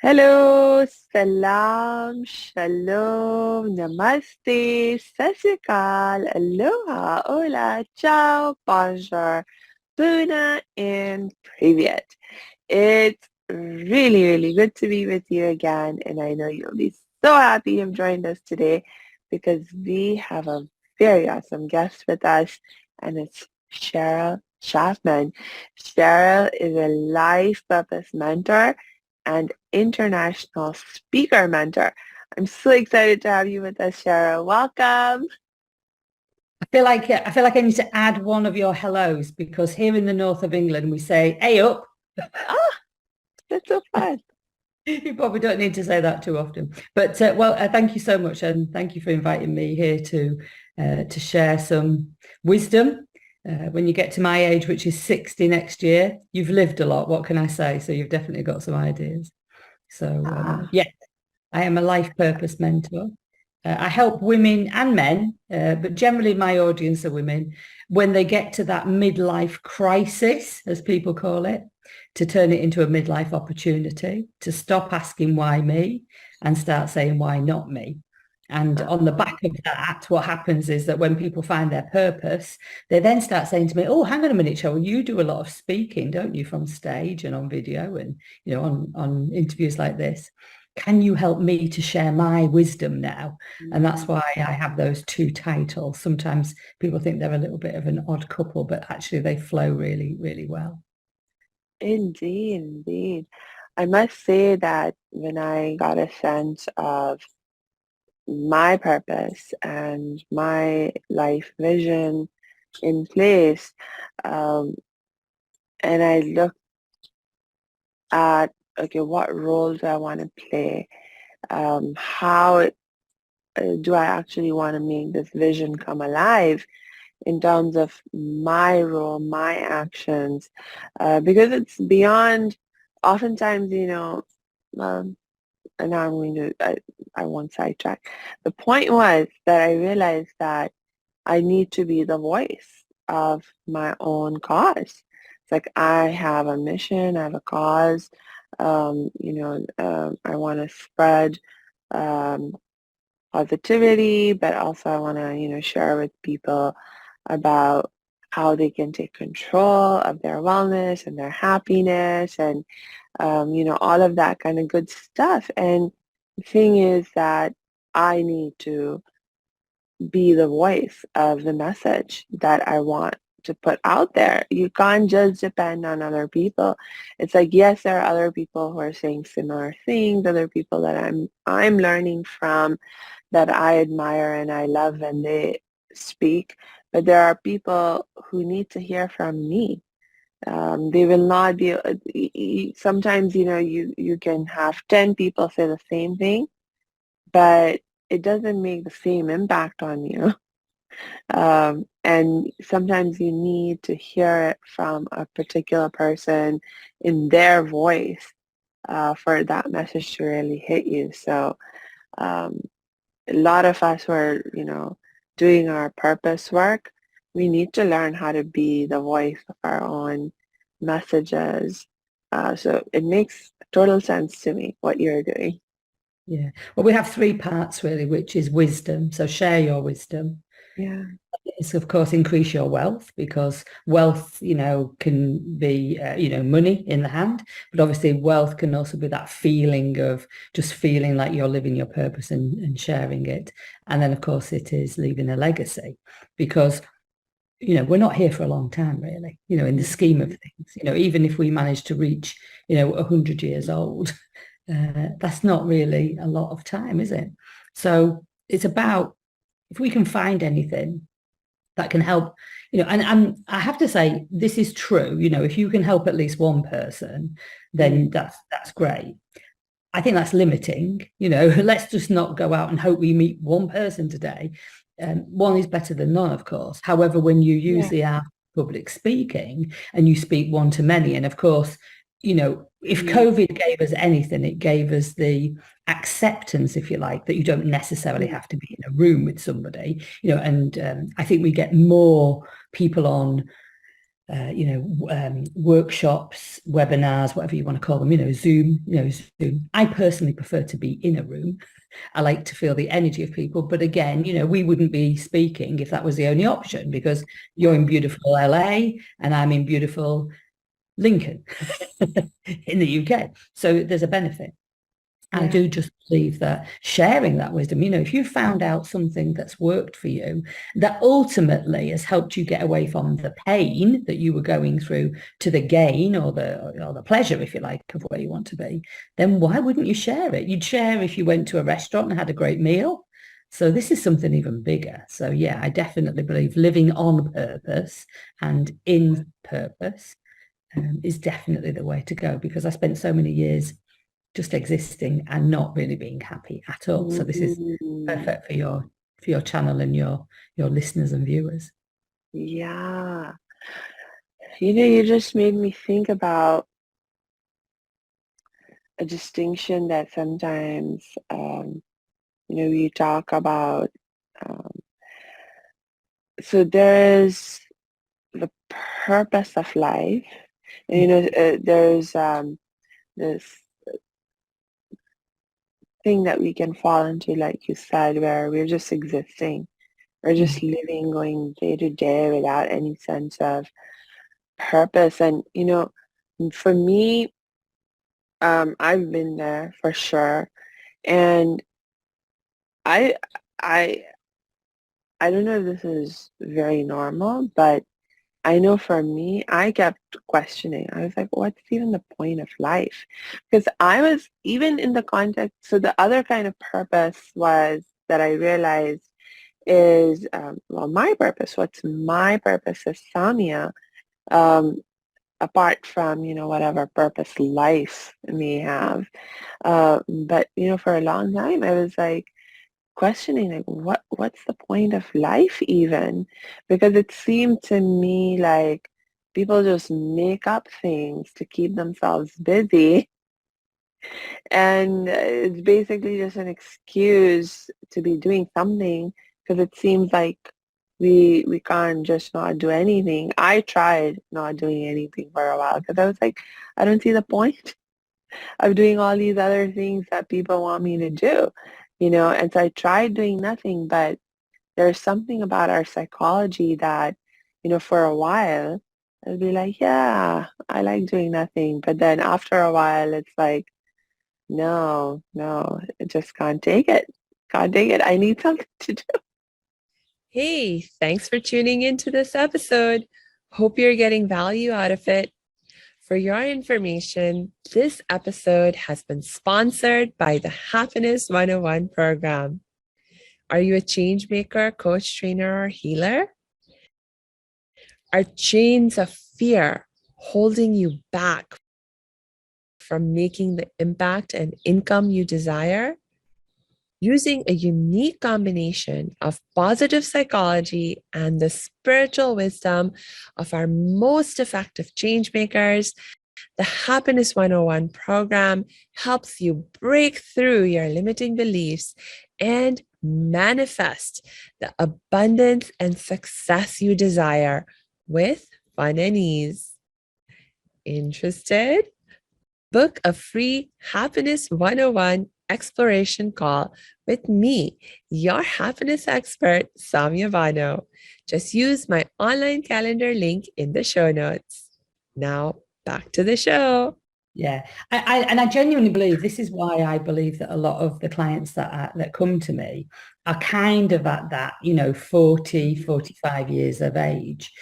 Hello, salam, shalom, namaste, sasikal, aloha, hola, ciao, bonjour, Puna, and привет. It's really, really good to be with you again, and I know you'll be so happy you've joined us today because we have a very awesome guest with us, and it's Cheryl Chapman. Cheryl is a life purpose mentor and international speaker mentor. I'm so excited to have you with us, Cheryl. Welcome. I feel like I need to add one of your hellos because here in the north of England we say "Hey up." Ah, that's so fun. You probably don't need to say that too often, but thank you so much, and thank you for inviting me here to share some wisdom. When you get to my age, which is 60 next year, you've lived a lot. What can I say? So you've definitely got some ideas. So Ah, yeah, I am a life purpose mentor. I help women and men, but generally my audience are women, when they get to that midlife crisis, as people call it, to turn it into a midlife opportunity, to stop asking why me and start saying why not me. And on the ah. back of that, what happens is that when people find their purpose, they then start saying to me, "Oh, hang on a minute, Cheryl, you do a lot of speaking, don't you, from stage and on video and on interviews like this. Can you help me to share my wisdom now?" And that's Mm. why I have those two titles. Sometimes people think they're a little bit of an odd couple, but actually they flow really, really well. Indeed, indeed. I must say that when I got a sense of my purpose and my life vision in place, um, and I looked at, okay, what role do I want to play? How do I actually want to make this vision come alive in terms of my role, my actions? Because it's beyond, oftentimes, um, and now I'm going to, I won't sidetrack. The point was that I realized that I need to be the voice of my own cause. It's like I have a mission, I have a cause. I want to spread um, positivity, but also I want to, share with people about how they can take control of their wellness and their happiness and, all of that kind of good stuff. And the thing is that I need to be the voice of the message that I want to put out there. You can't just depend on other people. It's like, yes, there are other people who are saying similar things, other people that I'm learning from that I admire and I love when they speak, but there are people who need to hear from me. They will not be, sometimes, you can have 10 people say the same thing, but it doesn't make the same impact on you. And sometimes you need to hear it from a particular person in their voice for that message to really hit you. So um, a lot of us who are, doing our purpose work, we need to learn how to be the voice of our own messages. So it makes total sense to me what you're doing. Yeah. Well, we have three parts really, which is wisdom. So share your wisdom. Yeah. It's of course increase your wealth because wealth, can be, money in the hand, but obviously wealth can also be that feeling of just feeling like you're living your purpose and sharing it. And then of course it is leaving a legacy because, we're not here for a long time really, in the scheme of Mhm. things, even if we manage to reach, 100 years old, that's not really a lot of time, is it? So it's about if we can find anything that can help, and I have to say this is true, if you can help at least one person, then Mm. that's great. I think that's limiting, let's just not go out and hope we meet one person today. One is better than none, of course. However, when you use Yeah. the art of public speaking and you speak one to many, and of course, if Mm. COVID gave us anything, it gave us the acceptance, if you like, that you don't necessarily Mm. have to be in a room with somebody, and I think we get more people on workshops, webinars, whatever you want to call them, Zoom. I personally prefer to be in a room. I like to feel the energy of people. But again, we wouldn't be speaking if that was the only option, because you're in beautiful LA and I'm in beautiful Lincoln in the UK. So there's a benefit. I do just believe that sharing that wisdom, if you found out something that's worked for you, that ultimately has helped you get away from the pain that you were going through to the gain or the pleasure, if you like, of where you want to be, then why wouldn't you share it? You'd share if you went to a restaurant and had a great meal. So this is something even bigger. So yeah, I definitely believe living on purpose and in purpose is definitely the way to go, because I spent so many years just existing and not really being happy at all. So this is perfect for your channel and your listeners and viewers. Yeah. You just made me think about a distinction that sometimes, we talk about. Um, so there is the purpose of life. And, there's this thing that we can fall into, like you said, where we're just existing. We're just living, going day to day without any sense of purpose. And, for me, I've been there for sure. And I, I, I don't know if this is very normal, but I know for me, I kept questioning. I was like, what's even the point of life? Because I was even in the context, so the other kind of purpose was that I realized is, my purpose. What's my purpose as Samia, um, apart from, whatever purpose life may have. But, for a long time, I was like, questioning, like, what's the point of life even? Because it seemed to me like people just make up things to keep themselves busy, and it's basically just an excuse to be doing something, because it seems like we can't just not do anything. I tried not doing anything for a while because I was like, I don't see the point of doing all these other things that people want me to do, and so I tried doing nothing. But there's something about our psychology that, for a while I'll be like, yeah, I like doing nothing, but then after a while it's like, no, no, I just can't take it, I need something to do. Hey, thanks for tuning into this episode. Hope you're getting value out of it. For your information, this episode has been sponsored by the Happiness 101 program. Are you a change maker, coach, trainer, or healer? Are chains of fear holding you back from making the impact and income you desire? Using a unique combination of positive psychology and the spiritual wisdom of our most effective change makers, the Happiness 101 program helps you break through your limiting beliefs and manifest the abundance and success you desire with fun and ease. Interested? Book a free Happiness 101 exploration call with me, your happiness expert, Samia Bano. Just use my online calendar link in the show notes. Now, back to the show. Yeah, I genuinely believe this is why I believe that a lot of the clients that come to me are kind of at that, 40, 45 years of age.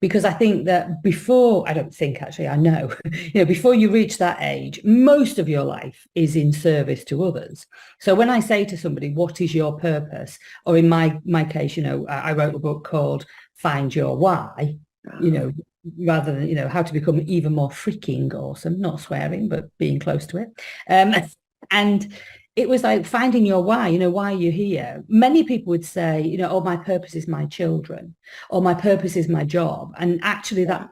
Because I think that before, I don't think actually, I know, before you reach that age, most of your life is in service to others. So when I say to somebody, what is your purpose? Or in my case, I wrote a book called Find Your Why, rather than, how to become even more freaking awesome, not swearing, but being close to it. And it was like finding your why, why are you here? Many people would say, oh, my purpose is my children, or my purpose is my job. And actually that's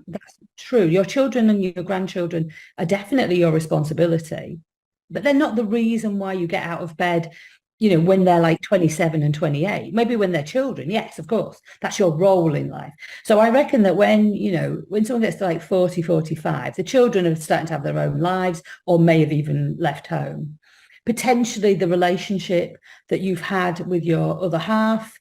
true. Your children and your grandchildren are definitely your responsibility, but they're not the reason why you get out of bed when they're like 27 and 28, maybe when they're children, yes, of course, that's your role in life. So I reckon that when someone gets to like 40, 45, the children are starting to have their own lives or may have even left home. Potentially the relationship that you've had with your other half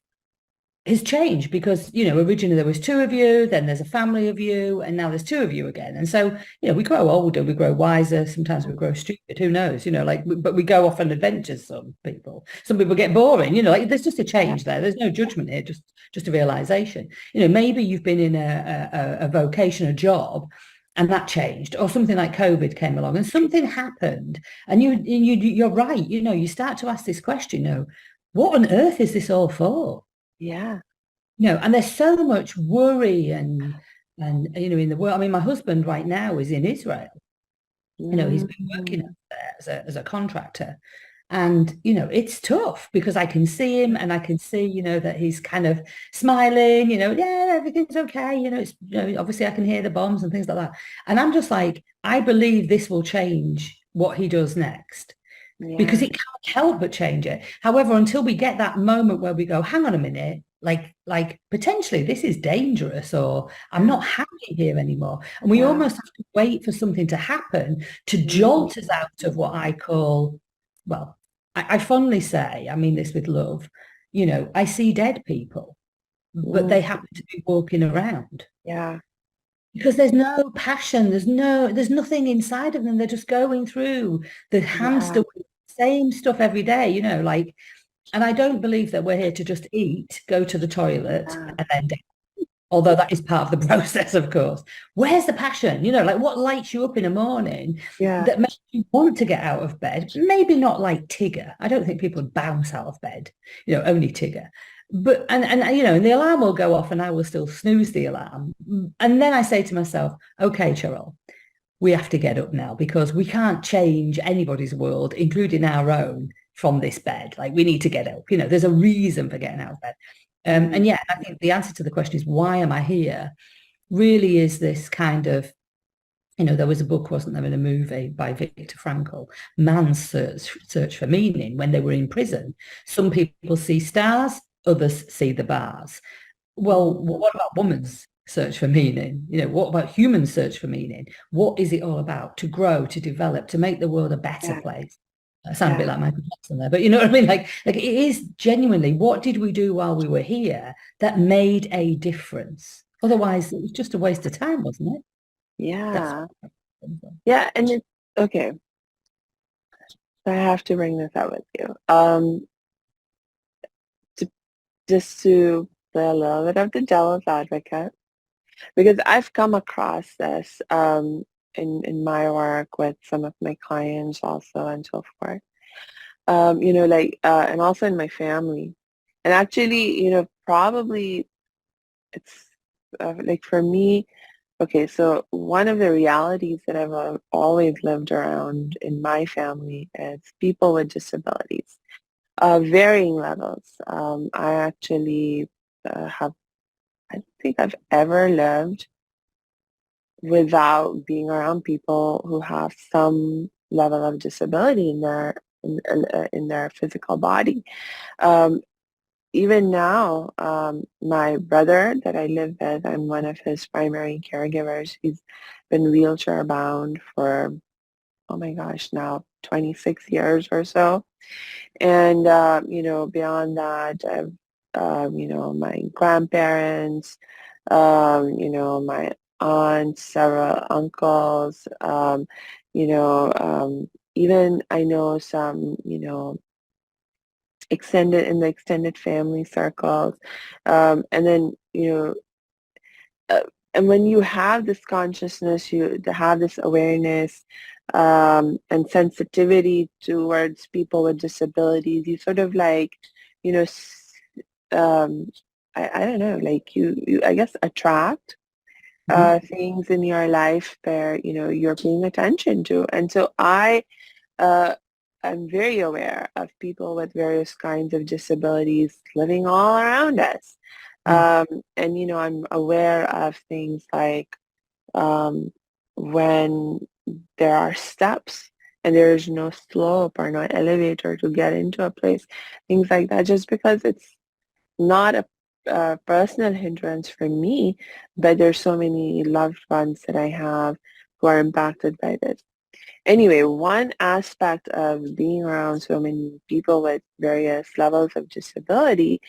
has changed because, originally there was two of you, then there's a family of you, and now there's two of you again. And so, we grow older, we grow wiser, sometimes we grow stupid, who knows, but we go off on adventures, some people get boring, like there's just a change there. There's no judgment here, just a realization. Maybe you've been in a vocation, a job, and that changed, or something like COVID came along and something happened. And you're right, you start to ask this question, what on earth is this all for? Yeah. And there's so much worry and in the world. I mean, my husband right now is in Israel. He's been working there as a contractor. And, it's tough because I can see him and I can see, that he's kind of smiling, yeah, everything's okay. It's, obviously I can hear the bombs and things like that. And I'm just like, I believe this will change what he does next. Because it can't help but change it. However, until we get that moment where we go, hang on a minute, like potentially this is dangerous, or I'm not happy here anymore. And we almost have to wait for something to happen to jolt us out of what I call, well, I fondly say, I mean this with love, I see dead people, but they happen to be walking around. Yeah. Because there's no passion, there's nothing inside of them. They're just going through the hamster wheel, same stuff every day, and I don't believe that we're here to just eat, go to the toilet, and then die. Although that is part of the process, of course. Where's the passion? What lights you up in the morning that makes you want to get out of bed? Maybe not like Tigger. I don't think people would bounce out of bed, only Tigger. But and the alarm will go off and I will still snooze the alarm. And then I say to myself, okay, Cheryl, we have to get up now because we can't change anybody's world, including our own, from this bed. Like we need to get up. There's a reason for getting out of bed. And yeah, I think the answer to the question is, why am I here? Really is this kind of, there was a book, wasn't there, in a movie by Viktor Frankl, Man's Search for Meaning. When they were in prison, some people see stars, others see the bars. Well, what about woman's search for meaning? What about human search for meaning? What is it all about? To grow, to develop, to make the world a better place. I sound a bit like Michael Jackson there, but you know what I mean? Like it is genuinely, what did we do while we were here that made a difference? Otherwise, it was just a waste of time, wasn't it? Yeah. Yeah, and it's okay. I have to bring this up with you. Just to play a little bit of the devil's advocate, because I've come across this in my work with some of my clients also and so forth. And also in my family. And actually, probably it's like for me, okay, so one of the realities that I've always lived around in my family is people with disabilities, varying levels. I actually I don't think I've ever lived without being around people who have some level of disability in their physical body. Even now, my brother that I live with, I'm one of his primary caregivers. He's been wheelchair bound for, oh my gosh, now 26 years or so. And, beyond that, I've, my grandparents, my aunts, several uncles, even I know some, extended family circles. And then, uh, and when you have this consciousness, you to have this awareness and sensitivity towards people with disabilities, you sort of like, you know, um, I don't know, like you I guess attract things in your life where, you're paying attention to. And so uh, I'm very aware of people with various kinds of disabilities living all around us. And, I'm aware of things like when there are steps and there's no slope or no elevator to get into a place, things like that, just because it's not a personal hindrance for me, but there's so many loved ones that I have who are impacted by this. Anyway, one aspect of being around so many people with various levels of disability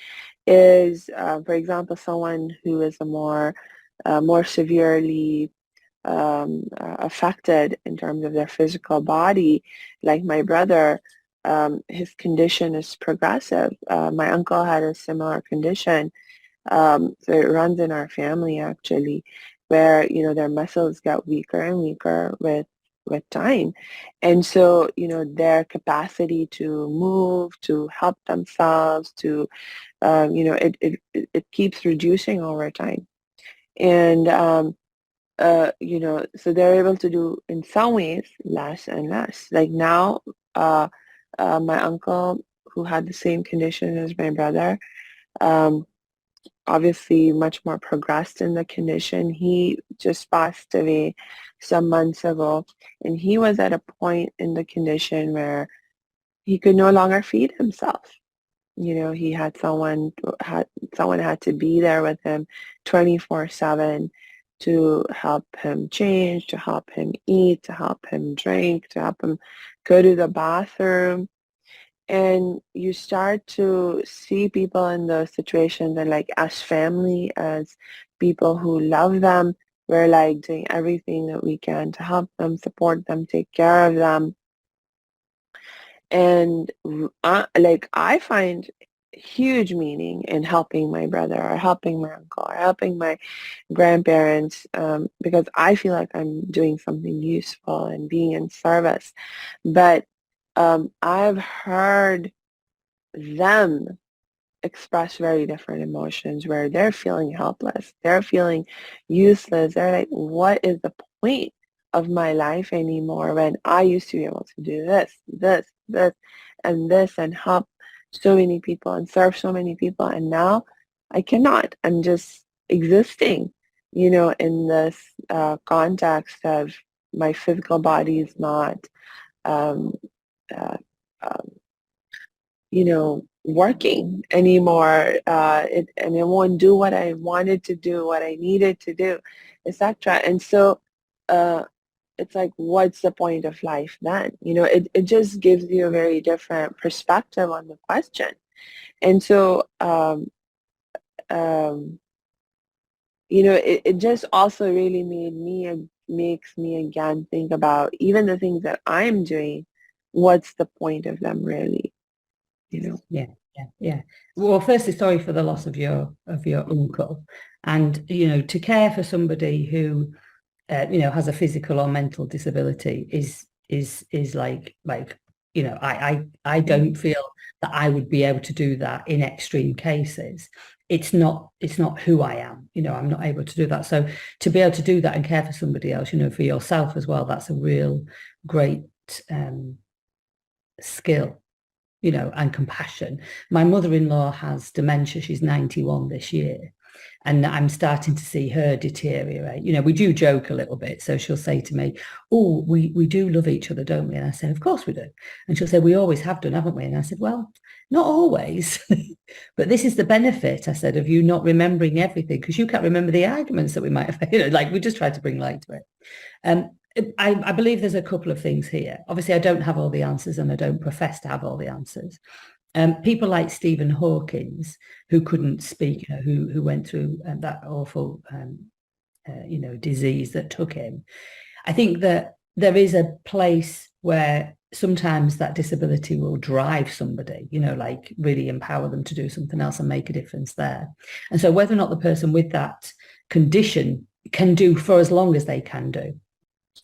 is, for example, someone who is a more severely affected in terms of their physical body, like my brother. His condition is progressive. My uncle had a similar condition, so it runs in our family actually, where their muscles get weaker and weaker with time, and so their capacity to move, to help themselves, to it keeps reducing over time, and so they're able to do in some ways less and less. Like now, uh, my uncle who had the same condition as my brother, um, obviously much more progressed in the condition. He just passed away some months ago, and he was at a point in the condition where he could no longer feed himself. He had someone had to be there with him 24/7 to help him change, to help him eat, to help him drink, to help him go to the bathroom. And you start to see people in those situations, and like as family, as people who love them, we're like doing everything that we can to help them, support them, take care of them. And like I find huge meaning in helping my brother or helping my uncle or helping my grandparents, because I feel like I'm doing something useful and being in service. But I've heard them express very different emotions where they're feeling helpless, they're feeling useless. They're like, what is the point of my life anymore when I used to be able to do this, and this, and help so many people and serve so many people, and now I cannot. I'm just existing, in this context of my physical body is not um, uh, um, working anymore. And it won't do what I wanted to do, what I needed to do, etc. And so uh, it's like, what's the point of life then? It just gives you a very different perspective on the question. And so, um, it just also really makes me again think about even the things that I'm doing, what's the point of them really? Yeah. Well, firstly, sorry for the loss of your uncle, and to care for somebody who has a physical or mental disability is like I don't feel that I would be able to do that in extreme cases. It's not who I am. I'm not able to do that. So to be able to do that and care for somebody else, for yourself as well, that's a real great skill. And compassion. My mother-in-law has dementia. She's 91 this year. And I'm starting to see her deteriorate. We do joke a little bit. So she'll say to me, oh, we do love each other, don't we? And I said, of course we do. And she'll say, we always have done, haven't we? And I said, well, not always. But this is the benefit, I said, of you not remembering everything, because you can't remember the arguments that we might have, like we just try to bring light to it. I believe there's a couple of things here. Obviously, I don't have all the answers, and I don't profess to have all the answers. People like Stephen Hawkins, who couldn't speak, who went through that awful, disease that took him. I think that there is a place where sometimes that disability will drive somebody, like really empower them to do something else and make a difference there. And so whether or not the person with that condition can do for as long as they can do.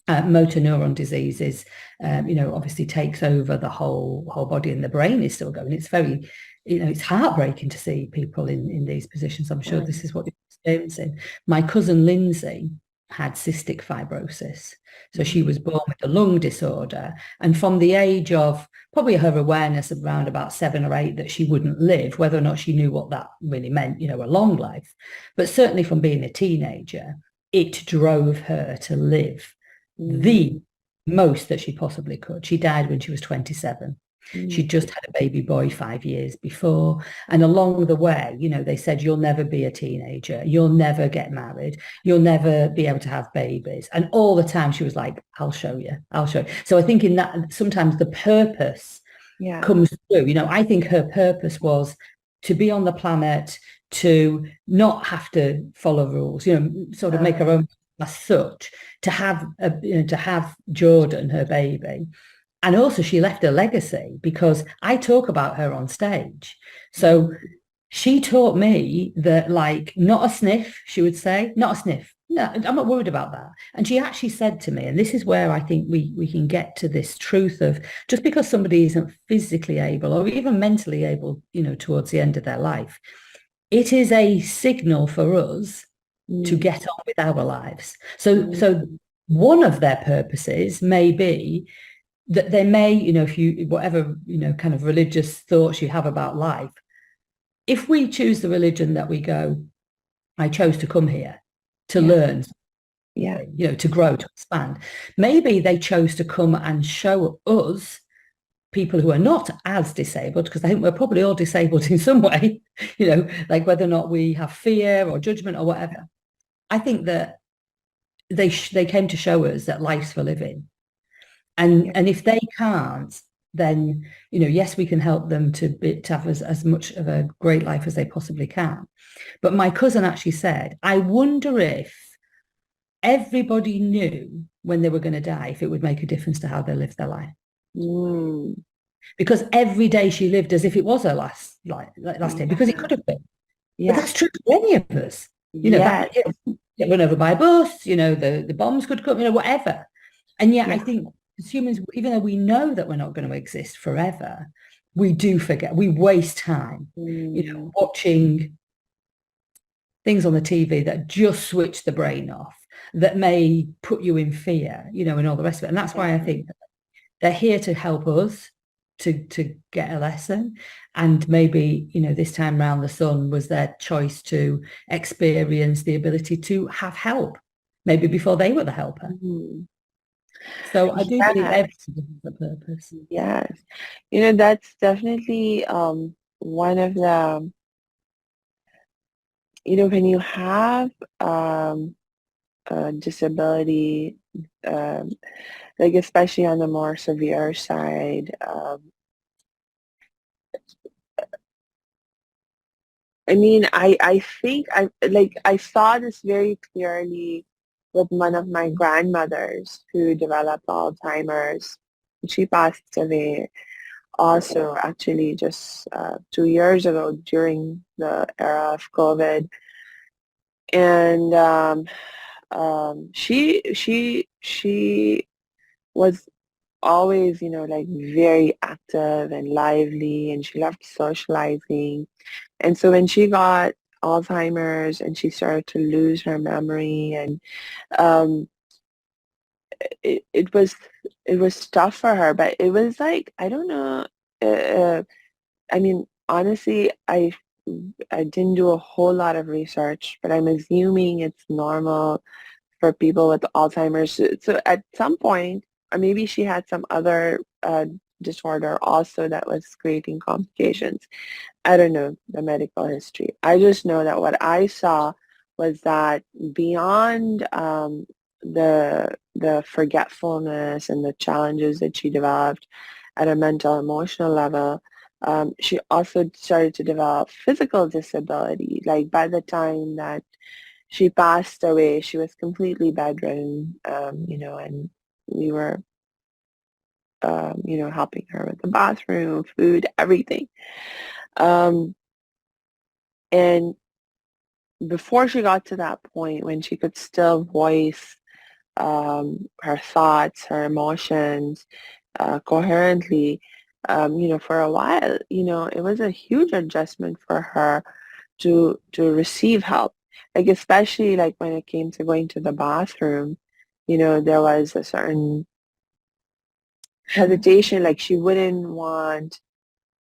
Motor neuron disease is, obviously takes over the whole body, and the brain is still going. It's very, it's heartbreaking to see people in these positions. I'm sure this is what you're experiencing. My cousin Lindsay had cystic fibrosis. So she was born with a lung disorder. And from the age of probably her awareness of around about 7 or 8 that she wouldn't live, whether or not she knew what that really meant, a long life, but certainly from being a teenager, it drove her to live the most that she possibly could. She died when she was 27. She just had a baby boy 5 years before. And along the way, they said, you'll never be a teenager. You'll never get married. You'll never be able to have babies. And all the time she was like, I'll show you. I'll show you. So I think in that, sometimes the purpose comes through. I think her purpose was to be on the planet, to not have to follow rules, sort of make her own as such, to have to have Jordan, her baby. And also she left a legacy, because I talk about her on stage. So she taught me that, like, not a sniff, she would say, not a sniff. No, I'm not worried about that. And she actually said to me, and this is where I think we can get to this truth of, just because somebody isn't physically able or even mentally able, towards the end of their life, it is a signal for us to get on with our lives. So one of their purposes may be that they may, if you, whatever, kind of religious thoughts you have about life, if we choose the religion that we go, I chose to come here to learn, to grow, to expand. Maybe they chose to come and show us, people who are not as disabled, because I think we're probably all disabled in some way, like whether or not we have fear or judgment or whatever. I think that they came to show us that life's for living. And if they can't, then, yes, we can help them to have as much of a great life as they possibly can. But my cousin actually said, I wonder if everybody knew when they were going to die, if it would make a difference to how they lived their life. Because every day she lived as if it was her last day, because it could have been. But that's true for any of us. Get run over by a bus, the bombs could come, whatever. And yet I think as humans, even though we know that we're not going to exist forever, we do forget. We waste time, watching things on the TV that just switch the brain off, that may put you in fear, and all the rest of it. And that's why I think they're here to help us to get a lesson. And maybe, this time around, the son was their choice to experience the ability to have help, maybe before they were the helper. So I do believe everything has a purpose. Yes. That's definitely one of the, when you have a disability, like especially on the more severe side, I think I saw this very clearly with one of my grandmothers who developed Alzheimer's. She passed away also actually just 2 years ago during the era of COVID. And she was always, like very active and lively, and she loved socializing. And so when she got Alzheimer's and she started to lose her memory, and it was tough for her, but it was like, I don't know, honestly, I didn't do a whole lot of research, but I'm assuming it's normal for people with Alzheimer's. So at some point, or maybe she had some other disorder also that was creating complications. I don't know the medical history. I just know that what I saw was that beyond the forgetfulness and the challenges that she developed at a mental, emotional level, she also started to develop physical disability. Like by the time that she passed away, she was completely bedridden, and we were, helping her with the bathroom, food, everything. And before she got to that point when she could still voice her thoughts, her emotions coherently, for a while, it was a huge adjustment for her to receive help. Like especially like when it came to going to the bathroom, there was a certain hesitation. Like she wouldn't want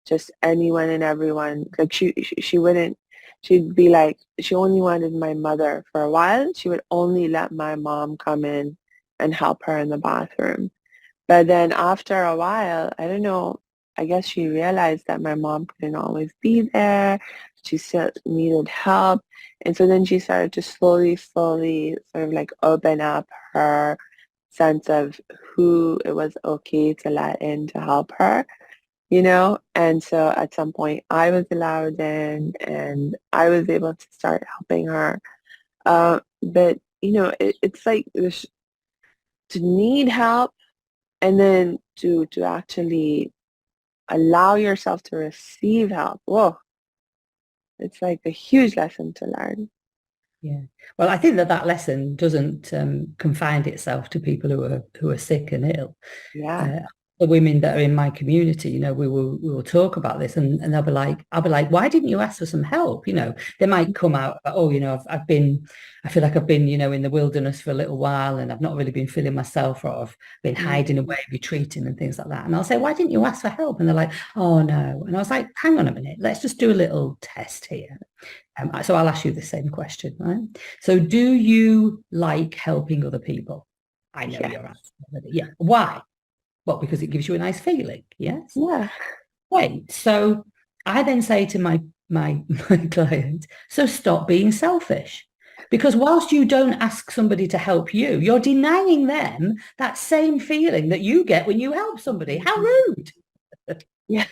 just anyone and everyone. Like she wouldn't. She'd be like, she only wanted my mother. For a while, she would only let my mom come in and help her in the bathroom. But then after a while, I don't know, I guess she realized that my mom couldn't always be there. She still needed help. And so then she started to slowly, slowly sort of like open up her sense of who it was okay to let in to help her, you know? And so at some point I was allowed in and I was able to start helping her. But, you know, it's like there's, to need help and then to actually allow yourself to receive help. Whoa, it's like a huge lesson to learn. Yeah. Well, I think that lesson doesn't confine itself to people who are sick and ill. Yeah. The women that are in my community, you know, we will talk about this, and I'll be like, why didn't you ask for some help? You know, they might come out, oh, you know, I feel like I've been, you know, in the wilderness for a little while, and I've not really been feeling myself, or I've been hiding away, retreating, and things like that. And I'll say, why didn't you ask for help? And they're like, oh no. And I was like, hang on a minute, let's just do a little test here. So I'll ask you the same question, right? So do you like helping other people? I know Yeah. your answer. Yeah. Why? Well, because it gives you a nice feeling. Yes. Yeah. Right. So I then say to my client, so stop being selfish. Because whilst you don't ask somebody to help you, you're denying them that same feeling that you get when you help somebody. How rude. Yeah.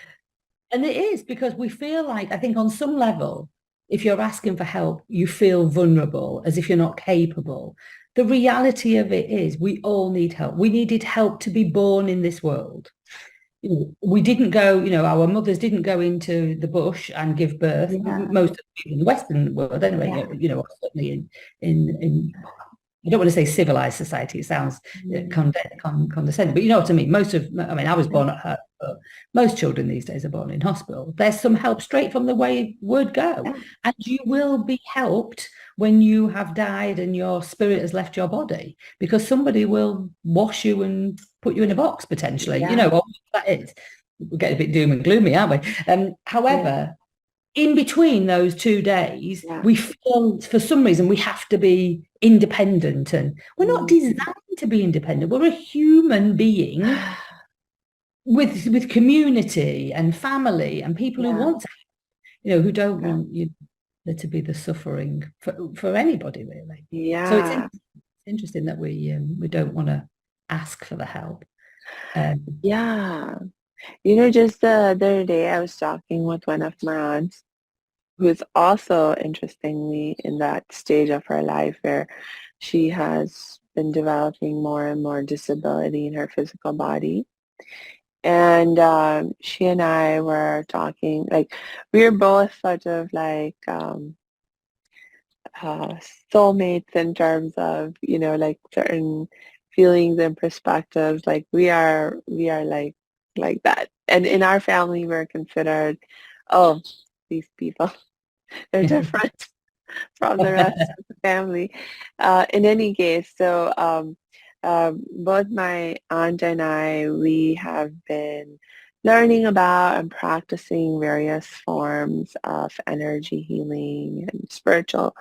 And it is, because we feel like, I think on some level, if you're asking for help, you feel vulnerable, as if you're not capable. The reality of it is we all need help. We needed help to be born in this world. You know, we didn't go, you know, our mothers didn't go into the bush and give birth. Yeah. Most of the people in the Western world, anyway, Yeah. you know, certainly in I don't want to say civilized society. It sounds condescending, but you know what I mean. I mean, I was born at home, but most children these days are born in hospital. There's some help straight from the way word go, Yeah. and you will be helped when you have died and your spirit has left your body, because somebody will wash you and put you in a box potentially. You Yeah. know what that is. We're getting a bit doom and gloomy, aren't we? However, in between those 2 days, Yeah. we feel for some reason we have to be independent, and we're not designed to be independent. We're a human being with community and family and people who Yeah. want to, you know, who don't Yeah. want you there to be the suffering for anybody really. So it's Yeah. interesting that we don't want to ask for the help. Yeah. You know, just the other day I was talking with one of my aunts who's also interestingly in that stage of her life where she has been developing more and more disability in her physical body. And she and I were talking, like, we were both sort of like soulmates in terms of, you know, like certain feelings and perspectives. Like we are like that. And in our family, we're considered, oh, these people, they're different from the rest of the family. In any case, so both my aunt and I, we have been learning about and practicing various forms of energy healing and spiritual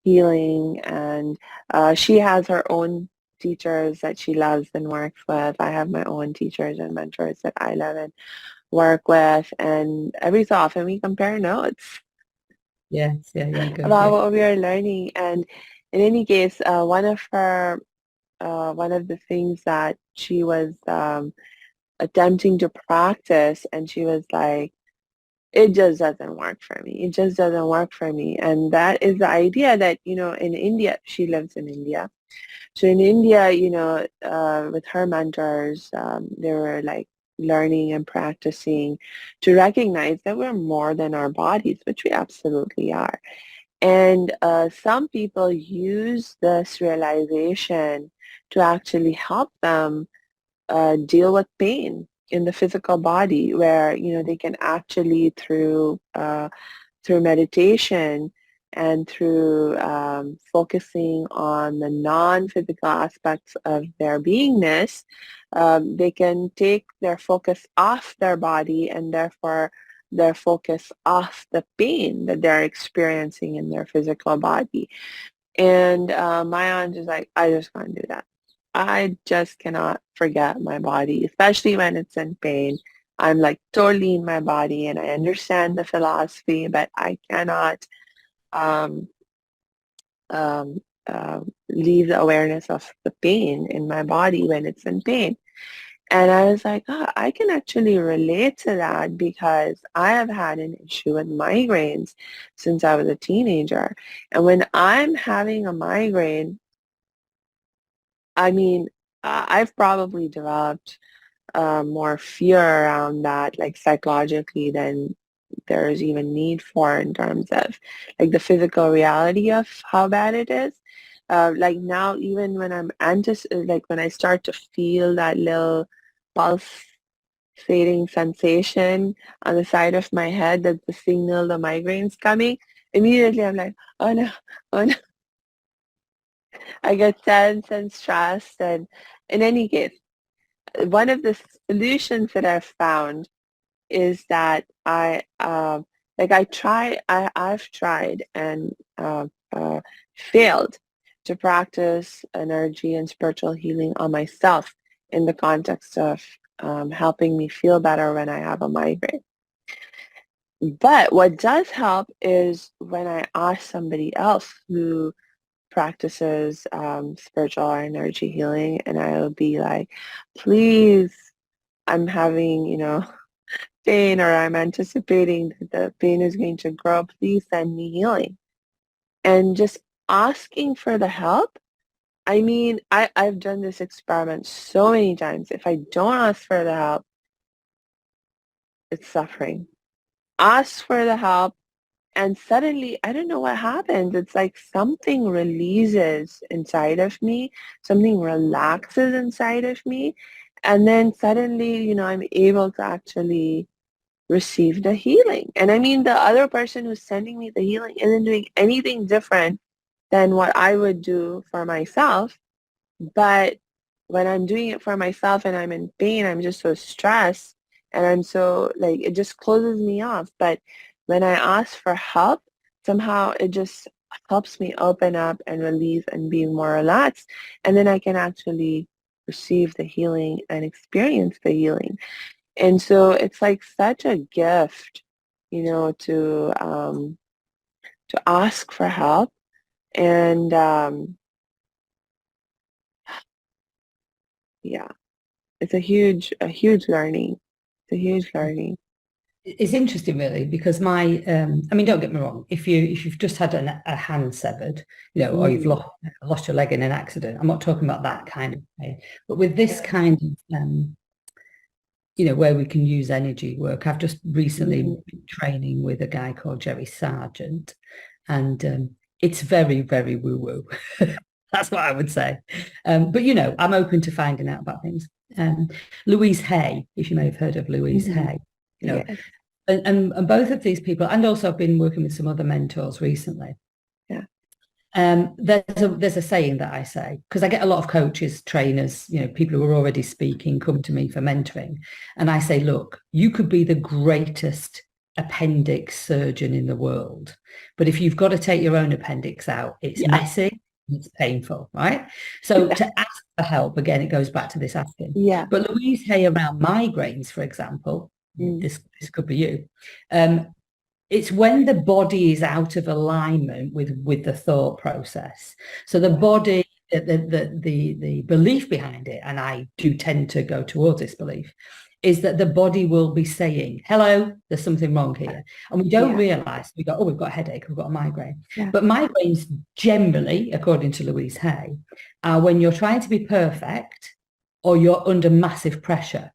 healing. And she has her own teachers that she loves and works with. I have my own teachers and mentors that I love and work with. And every so often we compare notes Yes, yeah, good, about yeah. what we are learning. And in any case, one of the things that she was attempting to practice, and she was like, it just doesn't work for me. It just doesn't work for me. And that is the idea that, you know, in India, she lives in India. So in India, you know, with her mentors, they were like learning and practicing to recognize that we're more than our bodies, which we absolutely are. And some people use this realization to actually help them deal with pain in the physical body, where, you know, they can actually through meditation and through focusing on the non-physical aspects of their beingness, they can take their focus off their body and therefore their focus off the pain that they're experiencing in their physical body. And my aunt is like, I just can't do that. I just cannot forget my body, especially when it's in pain. I'm like totally in my body and I understand the philosophy, but I cannot um, um, leave the awareness of the pain in my body when it's in pain. And I was like, oh, I can actually relate to that because I have had an issue with migraines since I was a teenager. And when I'm having a migraine, I mean, I've probably developed more fear around that, like psychologically, than there's even need for in terms of like the physical reality of how bad it is. Like now, even when like when I start to feel that little pulsating sensation on the side of my head, that's the signal the migraine's coming. Immediately, I'm like, oh no, oh no. I get tense and stressed. And in any case, one of the solutions that I've found is that I've tried and failed to practice energy and spiritual healing on myself in the context of helping me feel better when I have a migraine. But what does help is when I ask somebody else who practices spiritual or energy healing, and I'll be like, please, I'm having, pain, or I'm anticipating that the pain is going to grow, please send me healing. And just asking for the help. I mean, I've done this experiment so many times. If I don't ask for the help, it's suffering. Ask for the help, and suddenly, I don't know what happens. It's like something releases inside of me, something relaxes inside of me, and then suddenly, I'm able to actually receive the healing. And I mean, the other person who's sending me the healing isn't doing anything different than what I would do for myself. But when I'm doing it for myself and I'm in pain, I'm just so stressed and I'm so like, it just closes me off. But when I ask for help, somehow it just helps me open up and release and be more relaxed. And then I can actually receive the healing and experience the healing. And so it's like such a gift, to ask for help. And yeah, it's a huge learning. It's a huge learning. It's interesting, really, because I mean, don't get me wrong. If you've just had a hand severed, or you've lost your leg in an accident, I'm not talking about that kind of pain. But with this kind of where we can use energy work. I've just recently been training with a guy called Jerry Sargent, and it's very, very woo-woo. That's what I would say. But, I'm open to finding out about things. Louise Hay, if you may have heard of Louise Hay, Yes. and both of these people, and also I've been working with some other mentors recently. Yeah. There's a saying that I say, because I get a lot of coaches, trainers, people who are already speaking come to me for mentoring. And I say, look, you could be the greatest appendix surgeon in the world. But if you've got to take your own appendix out, it's messy, it's painful, right? So to ask for help, again, it goes back to this asking. Yeah. But Louise Hay around migraines, for example, this could be you. It's when the body is out of alignment with the thought process. So the body, the belief behind it, and I do tend to go towards this belief, is that the body will be saying, hello, there's something wrong here. And we don't realize, we go, oh, we've got a headache, we've got a migraine. Yeah. But migraines generally, according to Louise Hay, are when you're trying to be perfect or you're under massive pressure.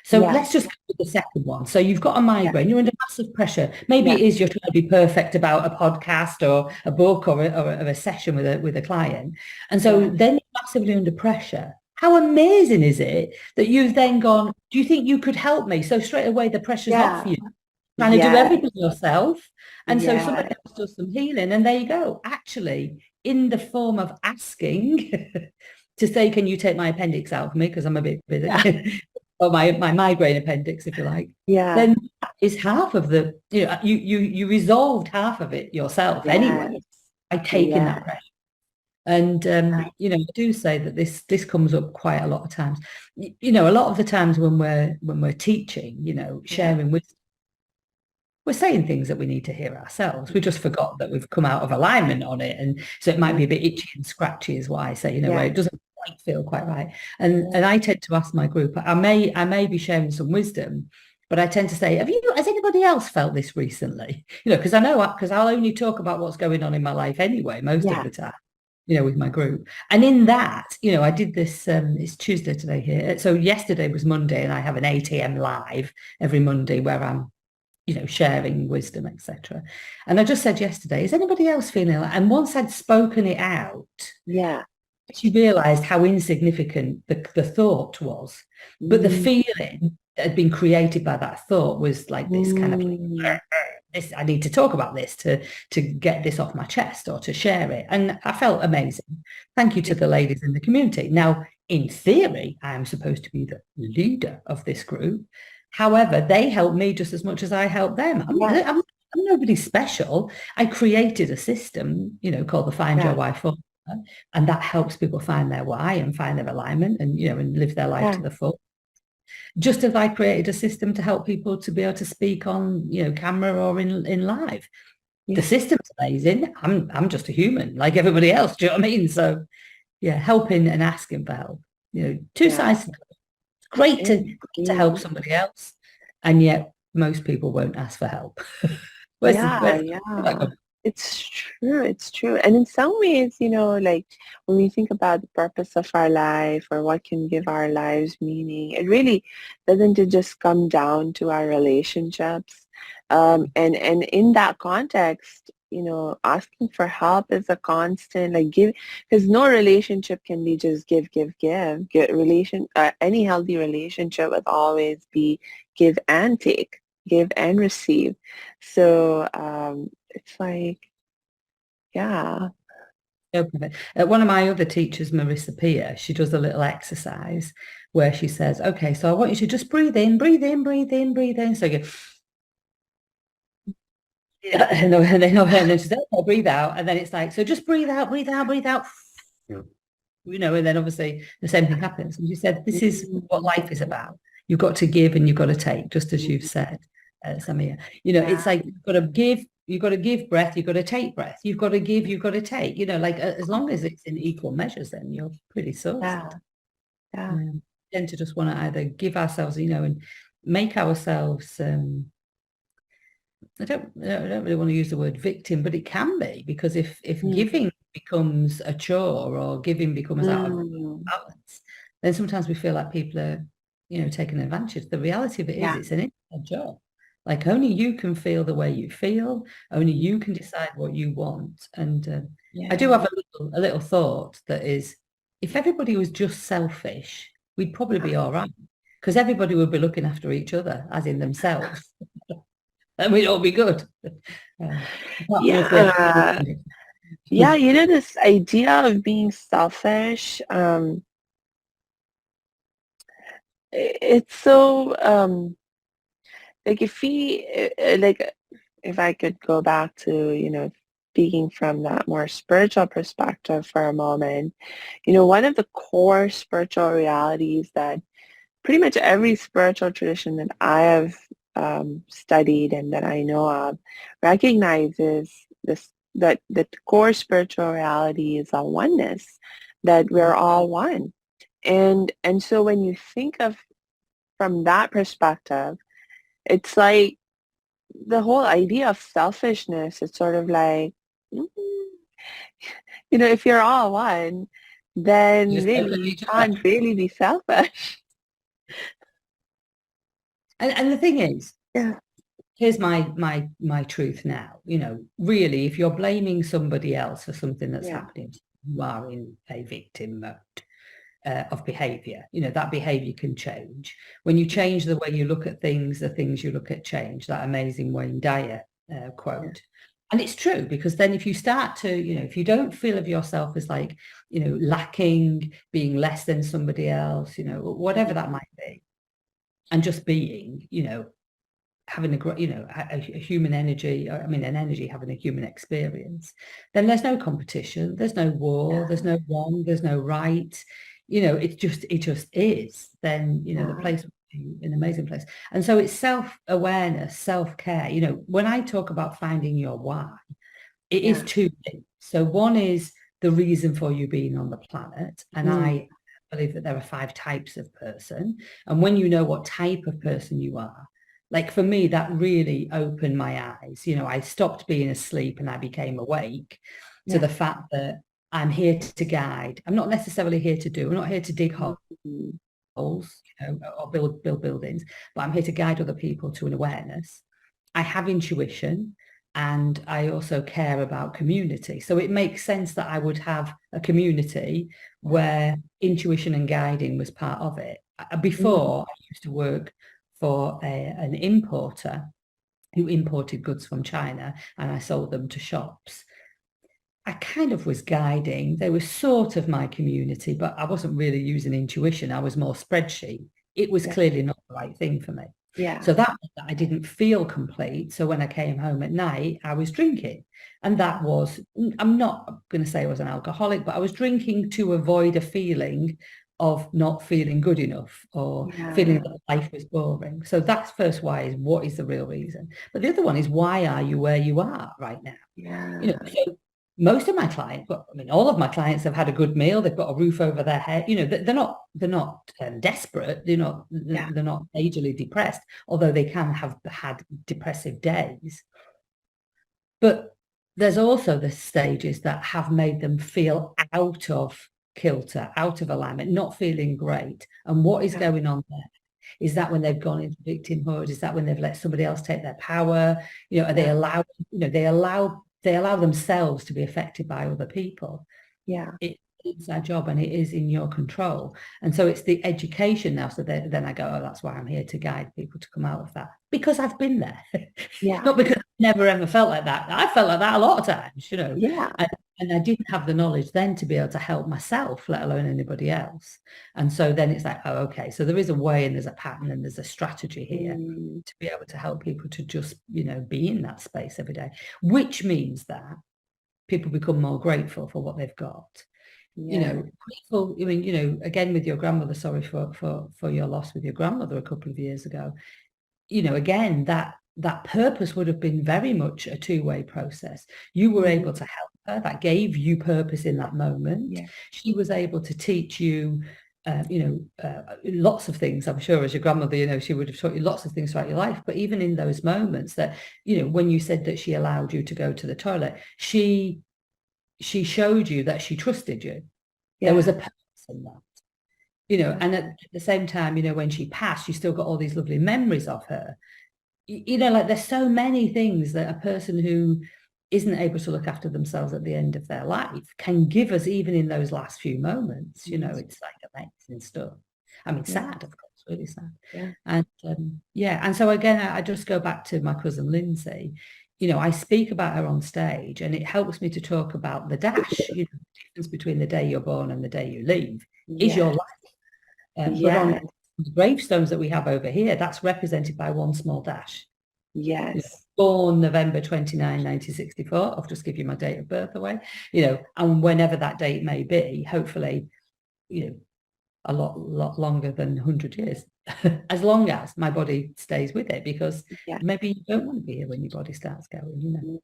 So let's just go with the second one. So you've got a migraine, you're under massive pressure. Maybe it is you're trying to be perfect about a podcast or a book or a session with a client. And so then you're massively under pressure. How amazing is it that you've then gone, do you think you could help me? So straight away the pressure's off you. Trying to do everything yourself. And so somebody else does some healing, and there you go. Actually, in the form of asking to say, can you take my appendix out for me? Because I'm a bit busy. Or my migraine appendix, if you like. Yeah. Then is half of the, you resolved half of it yourself anyway by taking that pressure. And I do say that this comes up quite a lot of times. A lot of the times when we're teaching, sharing wisdom, we're saying things that we need to hear ourselves. We just forgot that we've come out of alignment on it. And so it might be a bit itchy and scratchy is what I say, where it doesn't quite feel quite right. And I tend to ask my group, I may be sharing some wisdom, but I tend to say, has anybody else felt this recently? Because I'll only talk about what's going on in my life anyway, most of the time. With my group. And in that, I did this, it's Tuesday today here. So yesterday was Monday, and I have an 8 a.m. live every Monday where I'm, sharing wisdom, etc. And I just said yesterday, is anybody else feeling like, and once I'd spoken it out, she realized how insignificant the thought was. But the feeling that had been created by that thought was like this kind of this, I need to talk about this to get this off my chest or to share it. And I felt amazing. Thank you to the ladies in the community. Now, in theory, I am supposed to be the leader of this group. However, they help me just as much as I help them. I'm nobody special. I created a system, called the Find Your Why Formula, and that helps people find their why and find their alignment and, and live their life to the full. Just as I created a system to help people to be able to speak on, camera or in live. The system's amazing. I'm just a human like everybody else. Do you know what I mean? So yeah, helping and asking for help. Two sides. It's great to help somebody else, and yet most people won't ask for help. It's true. And in some ways, like when we think about the purpose of our life or what can give our lives meaning, it really doesn't just come down to our relationships. And in that context, asking for help is a constant, like because no relationship can be just give. Any healthy relationship would always be give and take, give and receive. So, it's like, one of my other teachers, Marissa Peer, she does a little exercise where she says, okay, so I want you to just breathe in, breathe in, breathe in, breathe in. So you and then she says, okay, breathe out. And then it's like, so just breathe out, breathe out, breathe out. And then obviously the same thing happens. And she said, this is what life is about. You've got to give and you've got to take, just as you've said, Samia. It's like you've got to give breath, you've got to take breath. You've got to give, you've got to take. As long as it's in equal measures, then you're pretty sorted. We tend to just want to either give ourselves, and make ourselves. I don't really want to use the word victim, but it can be, because if giving becomes a chore or giving becomes out of balance, then sometimes we feel like people are, taking advantage. The reality of it is it's an inside job. Like only you can feel the way you feel. Only you can decide what you want. And I do have a little thought that is, if everybody was just selfish, we'd probably be all right, because everybody would be looking after each other, as in themselves. And we'd all be good. This idea of being selfish, it's so like if I could go back to speaking from that more spiritual perspective for a moment, one of the core spiritual realities that pretty much every spiritual tradition that I have studied and that I know of recognizes that the core spiritual reality is a oneness, that we're all one. And so when you think of from that perspective, it's like the whole idea of selfishness, it's sort of like, if you're all one, then really you can't really be selfish. And the thing is, here's my truth now. Really, if you're blaming somebody else for something that's happening, you are in a victim mode of behavior. That behavior can change. When you change the way you look at things, the things you look at change. That amazing Wayne Dyer quote. And it's true, because then if you start to, if you don't feel of yourself as like, lacking, being less than somebody else, whatever that might be, and just being, having a human energy, an energy having a human experience, then there's no competition, there's no war, there's no wrong, there's no right. It just is. Then the place would be an amazing place. And so it's self-awareness, self-care. When I talk about finding your why, it is two things. So one is the reason for you being on the planet, and I believe that there are 5 types of person. And when you know what type of person you are, like for me, that really opened my eyes. I stopped being asleep and I became awake to the fact that I'm here to guide. I'm not necessarily here to do. I'm not here to dig holes, or build buildings, but I'm here to guide other people to an awareness. I have intuition, and I also care about community. So it makes sense that I would have a community where intuition and guiding was part of it. Before, I used to work for an importer who imported goods from China, and I sold them to shops. I kind of was guiding. They were sort of my community, but I wasn't really using intuition. I was more spreadsheet. It was clearly not the right thing for me. So that meant that I didn't feel complete. So when I came home at night, I was drinking. And that was, I'm not going to say I was an alcoholic, but I was drinking to avoid a feeling of not feeling good enough, or feeling that life was boring. So that's first why, is what is the real reason? But the other one is, why are you where you are right now? So most of my clients, all of my clients have had a good meal. They've got a roof over their head. They're not desperate. They're not majorly depressed, although they can have had depressive days. But there's also the stages that have made them feel out of kilter, out of alignment, not feeling great. And what is going on there? Is that when they've gone into victimhood? Is that when they've let somebody else take their power? Are they allowed? They allow themselves to be affected by other people. It's our job, and it is in your control. And so it's the education now. So then I go, oh, that's why I'm here, to guide people to come out of that, because I've been there. Not because I've never ever felt like that. I felt like that a lot of times, and I didn't have the knowledge then to be able to help myself, let alone anybody else. And so then it's like, oh, okay, so there is a way, and there's a pattern, and there's a strategy here to be able to help people to just, be in that space every day, which means that people become more grateful for what they've got. Grateful, again, with your grandmother, sorry for your loss with your grandmother a couple of years ago, again, that purpose would have been very much a two-way process. You were able to help her. That gave you purpose in that moment. She was able to teach you, lots of things. I'm sure as your grandmother, she would have taught you lots of things throughout your life. But even in those moments that, when you said that she allowed you to go to the toilet, she showed you that she trusted you. There was a purpose in that. And at the same time, when she passed, you still got all these lovely memories of her. Like there's so many things that a person who isn't able to look after themselves at the end of their life can give us, even in those last few moments. It's like amazing stuff. Sad, of course, really sad. And and so again, I just go back to my cousin Lindsay. I speak about her on stage, and it helps me to talk about the dash. The difference between the day you're born and the day you leave is your life. But on the gravestones that we have over here, that's represented by one small dash. Born November 29, 1964. I'll just give you my date of birth away. And whenever that date may be, hopefully, a lot longer than 100 years, as long as my body stays with it, because maybe you don't want to be here when your body starts going,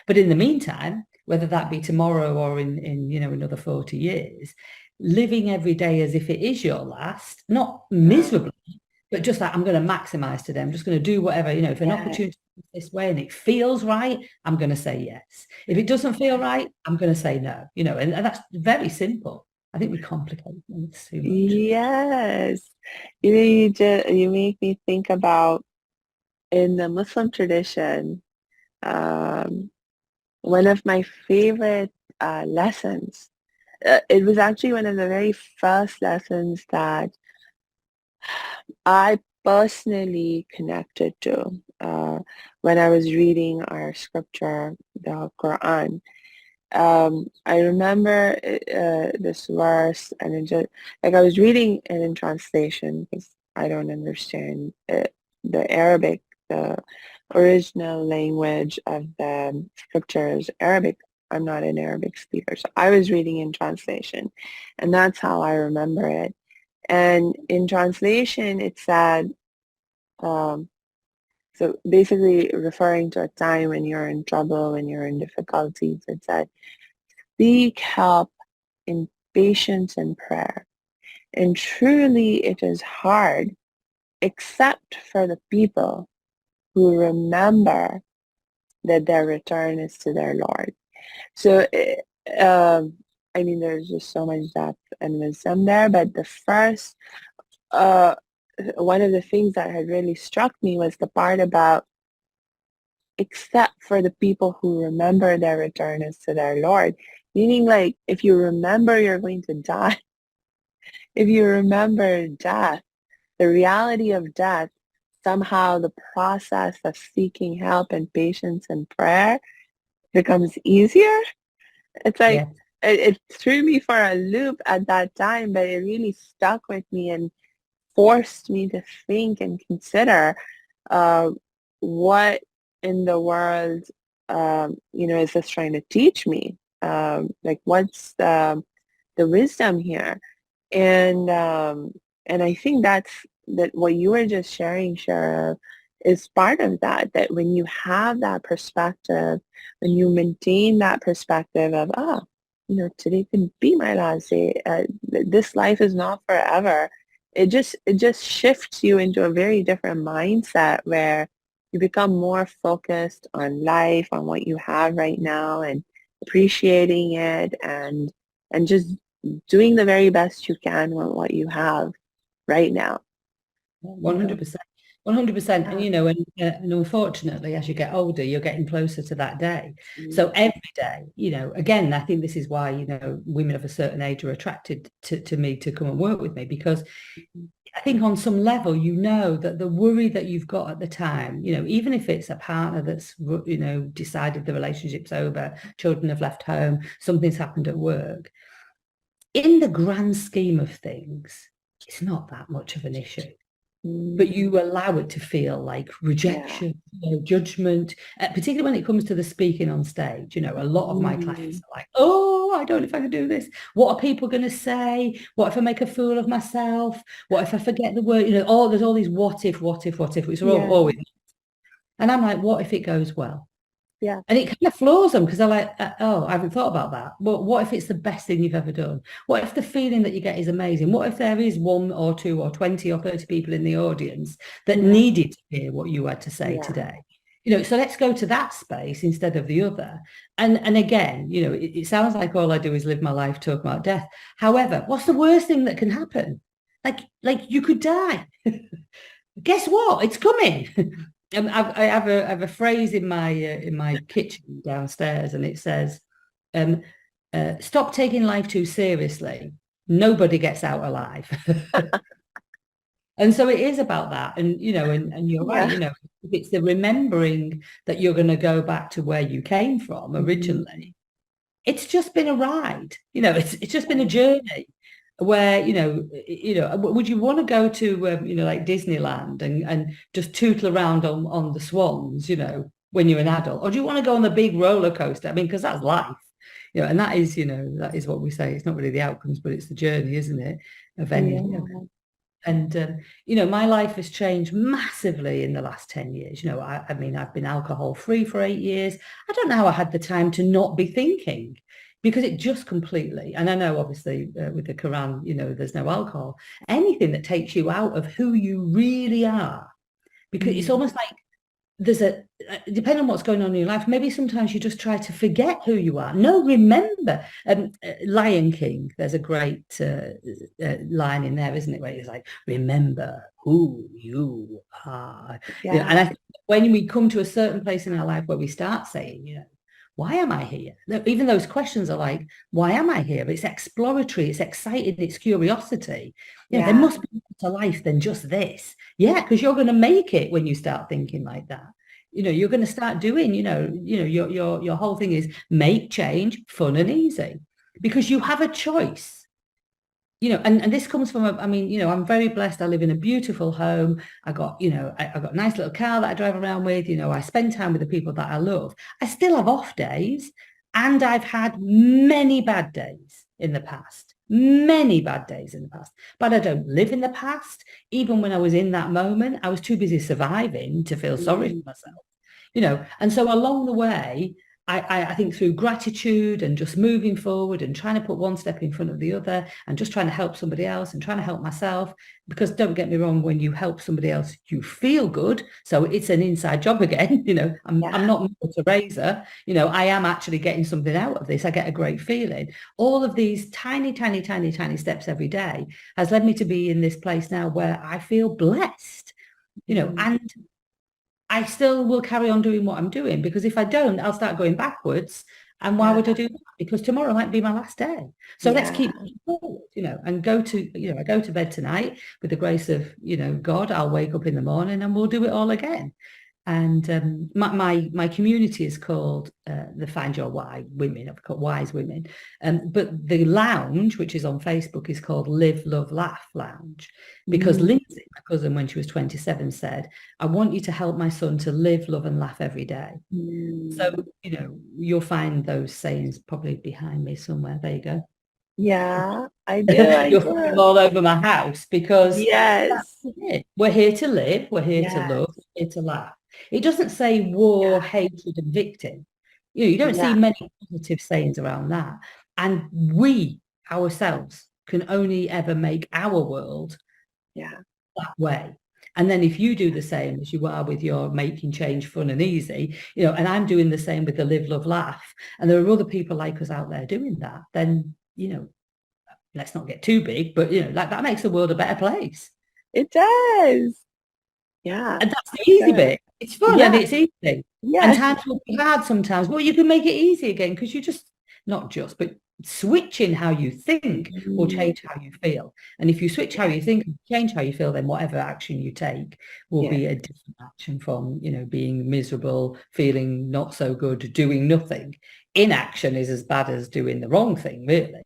But in the meantime, whether that be tomorrow or in another 40 years, living every day as if it is your last, not miserably, but just like, I'm going to maximize today. I'm just going to do whatever, if an opportunity is this way and it feels right, I'm going to say yes. If it doesn't feel right, I'm going to say no, and that's very simple. I think we complicate things too much. Yes. You make me think about, in the Muslim tradition, one of my favorite lessons. It was actually one of the very first lessons that I personally connected to when I was reading our scripture, the Quran. I remember this verse, and it just, like, I was reading it in translation because I don't understand the Arabic the original language of the scriptures, Arabic. I'm not an Arabic speaker, so I was reading in translation, and that's how I remember it. And in translation, it said, um, so basically referring to a time when you're in trouble, when you're in difficulties, it said, seek help in patience and prayer. And truly it is hard, except for the people who remember that their return is to their Lord. So, I mean, there's just so much depth and wisdom there, but the first, uh, one of the things that had really struck me was the part about, except for the people who remember their return is to their Lord. Meaning, like, if you remember you're going to die, if you remember death, the reality of death, somehow the process of seeking help and patience and prayer becomes easier. It's like, Yeah. it threw me for a loop at that time, but it really stuck with me and forced me to think and consider what in the world, is this trying to teach me? Like, what's the wisdom here? And I think that what you were just sharing, Cheryl, is part of that. That when you have that perspective, when you maintain that perspective of, today can be my last day. This life is not forever. It just shifts you into a very different mindset where you become more focused on life, on what you have right now, and appreciating it, and just doing the very best you can with what you have right now. 100%. 100%. And, Yeah. and unfortunately, as you get older, you're getting closer to that day. Mm. So every day, again, I think this is why, women of a certain age are attracted to me to come and work with me, because I think on some level, that the worry that you've got at the time, even if it's a partner that's, decided the relationship's over, children have left home, something's happened at work, in the grand scheme of things, it's not that much of an issue. But you allow it to feel like rejection, judgment, particularly when it comes to the speaking on stage. A lot of my clients are like, oh, I don't know if I can do this. What are people going to say? What if I make a fool of myself? What if I forget the word? There's all these what if, which are always. And I'm like, what if it goes well? Yeah. And it kind of floors them because they're like, oh, I haven't thought about that. But what if it's the best thing you've ever done? What if the feeling that you get is amazing? What if there is 1 or 2 or 20 or 30 people in the audience that needed to hear what you had to say today? So let's go to that space instead of the other. And again, it sounds like all I do is live my life talking about death. However, what's the worst thing that can happen? Like you could die. Guess what? It's coming. I have a phrase in my kitchen downstairs, and it says, "Stop taking life too seriously. Nobody gets out alive." And so it is about that. And and you're right. If it's the remembering that you're going to go back to where you came from originally, it's just been a ride. It's just been a journey where would you want to go to like Disneyland and just tootle around on the swans when you're an adult, or do you want to go on the big roller coaster? I mean, because that's life, and that is what we say. It's not really the outcomes, but it's the journey, isn't it, of any. And my life has changed massively in the last 10 years. I mean, I've been alcohol free for 8 years. I don't know how I had the time to not be thinking, because it just completely, and I know obviously with the Quran, there's no alcohol, anything that takes you out of who you really are, because it's almost like there's depending on what's going on in your life, maybe sometimes you just try to forget who you are. No, remember, Lion King, there's a great line in there, isn't it, where it's like, remember who you are. And I think when we come to a certain place in our life where we start saying, why am I here? Even those questions are like, why am I here? It's exploratory, it's exciting, it's curiosity. There must be more to life than just this. Yeah, because you're going to make it when you start thinking like that. You're going to start doing, your whole thing is make change fun and easy, because you have a choice. and this comes from, I'm very blessed. I live in a beautiful home. I got a nice little car that I drive around with. I spend time with the people that I love. I still have off days, and I've had many bad days in the past. Many bad days in the past. But I don't live in the past. Even when I was in that moment, I was too busy surviving to feel sorry for myself. And so along the way, I think through gratitude and just moving forward and trying to put one step in front of the other and just trying to help somebody else and trying to help myself, because don't get me wrong, when you help somebody else, you feel good. So it's an inside job again. I'm not Mother Teresa. I am actually getting something out of this. I get a great feeling. All of these tiny, tiny, tiny, tiny steps every day has led me to be in this place now where I feel blessed, and I still will carry on doing what I'm doing, because if I don't, I'll start going backwards. And why would I do that? Because tomorrow might be my last day. So let's keep forward, and I go to bed tonight with the grace of, God. I'll wake up in the morning and we'll do it all again. And my community is called the Find Your Why Women. I've got Wise Women. But the lounge, which is on Facebook, is called Live, Love, Laugh Lounge. Because Lindsay, my cousin, when she was 27, said, I want you to help my son to live, love, and laugh every day. So, you'll find those sayings probably behind me somewhere. There you go. Yeah, I do. You'll find them all over my house, because yes, we're here to live, we're here to love, we're here to laugh. It doesn't say war, hatred, and victim. You don't see many positive sayings around that. And we ourselves can only ever make our world that way. And then if you do the same as you are with your making change fun and easy, and I'm doing the same with the live, love, laugh, and there are other people like us out there doing that, then, let's not get too big, but, that makes the world a better place. It does. Yeah. And that's the easy bit. It's fun and it's easy. Yeah. And times will be hard sometimes. Well, you can make it easy again, because you but switching how you think will change how you feel. And if you switch how you think and change how you feel, then whatever action you take will be a different action from, being miserable, feeling not so good, doing nothing. Inaction is as bad as doing the wrong thing, really.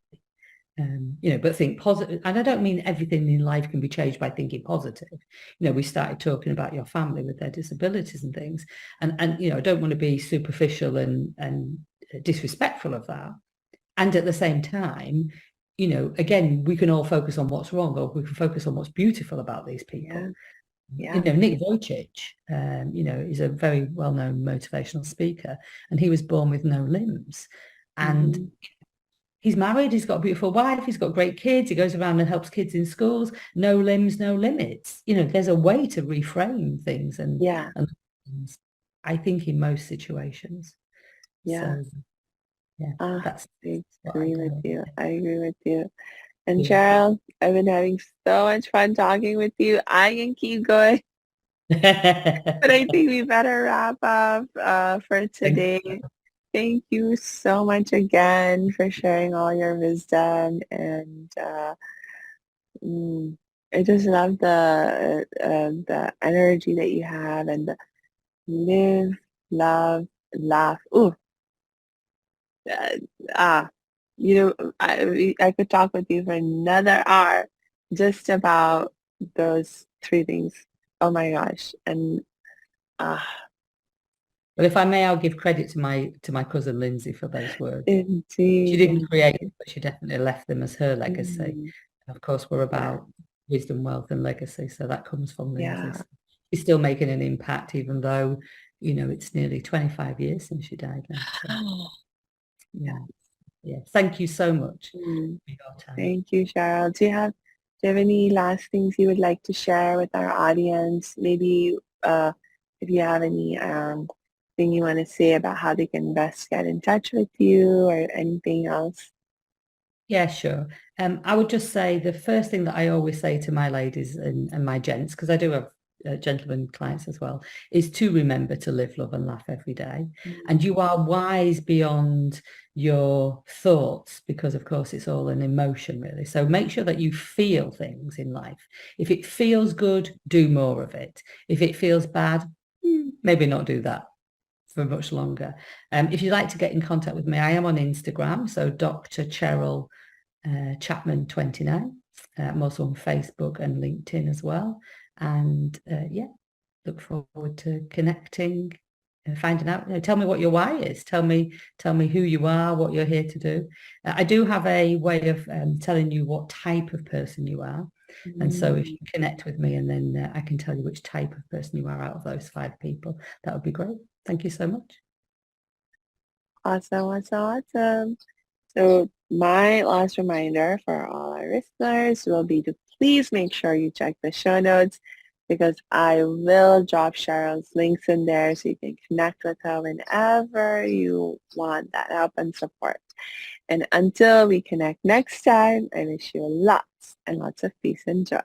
But think positive. And I don't mean everything in life can be changed by thinking positive. We started talking about your family with their disabilities and things. And I don't want to be superficial and disrespectful of that. And at the same time, again, we can all focus on what's wrong, or we can focus on what's beautiful about these people. Nick Vujicic, is a very well-known motivational speaker, and he was born with no limbs. And he's married, he's got a beautiful wife, he's got great kids, he goes around and helps kids in schools. No limbs, no limits. There's a way to reframe things and I think in most situations. That's I agree with you. I agree with you. And Cheryl, I've been having so much fun talking with you. I can keep going, but I think we better wrap up for today. Thank you so much again for sharing all your wisdom, and I just love the energy that you have, and the live, love, laugh. Ooh, I could talk with you for another hour just about those three things. Oh my gosh, and well, if I may, I'll give credit to my cousin Lindsay for those words. Indeed. She didn't create it, but she definitely left them as her legacy. And of course, we're about wisdom, wealth, and legacy, so that comes from Lindsay. So she's still making an impact, even though it's nearly 25 years since she died now. So, thank you so much for your time. Thank you, Cheryl. Do you have any last things you would like to share with our audience? Maybe if you have any thing you want to say about how they can best get in touch with you, or anything else? Yeah, sure. I would just say the first thing that I always say to my ladies and my gents, because I do have gentlemen clients as well, is to remember to live, love, and laugh every day. And you are wise beyond your thoughts, because of course it's all an emotion, really. So make sure that you feel things in life. If it feels good, do more of it. If it feels bad, maybe not do that for much longer. If you'd like to get in contact with me, I am on Instagram, so Dr. Cheryl Chapman 29. I'm also on Facebook and LinkedIn as well. And yeah, look forward to connecting and finding out. Tell me what your why is. Tell me who you are, what you're here to do. I do have a way of telling you what type of person you are. And so if you connect with me, and then I can tell you which type of person you are out of those 5 people, that would be great. Thank you so much. Awesome. So my last reminder for all our listeners will be to please make sure you check the show notes, because I will drop Cheryl's links in there so you can connect with her whenever you want that help and support. And until we connect next time, I wish you lots and lots of peace and joy.